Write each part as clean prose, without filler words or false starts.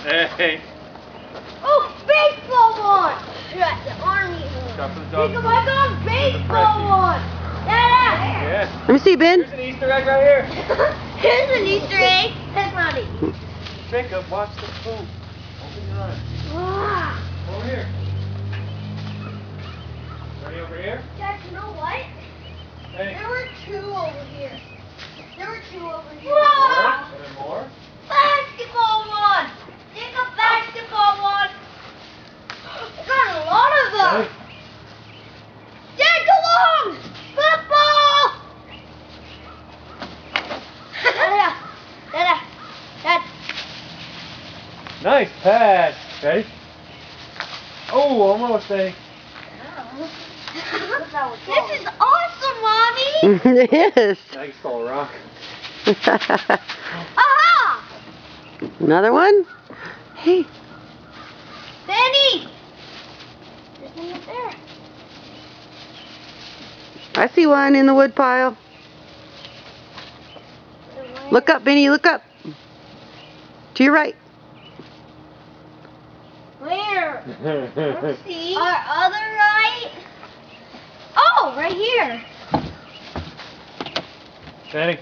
Hey. Oh, baseball one! Right, the army one. Jacob, I got baseball one! Dada! Yeah. Let me see, Ben. Here's an Easter egg right here. Here's an Easter egg. Here's Monty. Jacob, watch the food. Open your eyes. Wow. Over here. Ready over here? Dad, you know what? Hey. There were two over here. There were two over here. More? Wow. And then more? Basketball one! Jacob, basketball one! I got a lot of them! Hey. Dad, go on! Football! Dad. Nice pass. Ready? Oh, almost a. This is awesome, Mommy! It is. Nice ball rock. Aha! Another one? Hey. Benny! There's one up there. I see one in the wood pile. Look up, Benny, look up. To your right. Where? Let's see. Our other right? Oh, right here. Danny.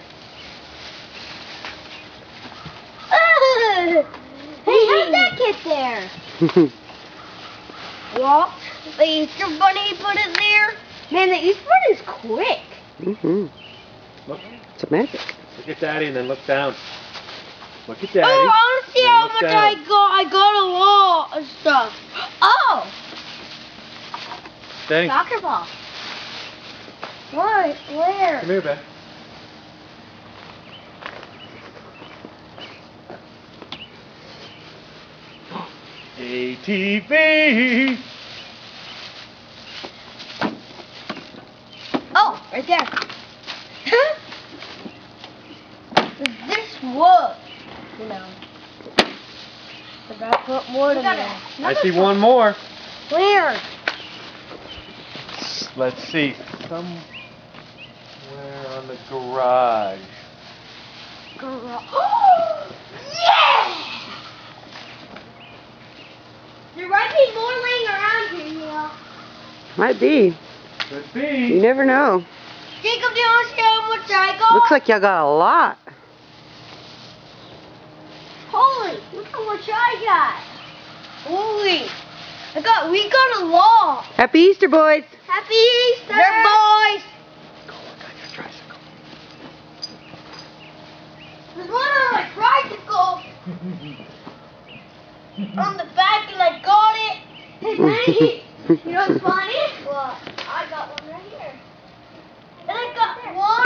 Hey, how'd that get there? Well, the Easter Bunny put it there. Man, the Easter Bunny is quick. Mm-hmm. Look. It's a magic. Look at Daddy and then look down. Look at Daddy. Oh, I want to see and then how look much down. I got. I got a lot of stuff. Oh, Danny, soccer ball. What? Where? come here, Ben. ATV. Oh, right there. This wood, you know. I gotta put more in there. I see one more. Where? Let's see. Somewhere on the garage. Yeah! There might be more laying around here, you know. Might be. Could You be. never know. Jacob, do you want to see how much I got? Looks like y'all got a lot. Holy, look how much I got. Holy. We got a lot. Happy Easter, boys. Happy Easter, boys. Go look on your tricycle. There's one on my tricycle. On the back, and I got it. Hey, Benny, you know what's funny? What? I got one right here. And I got one.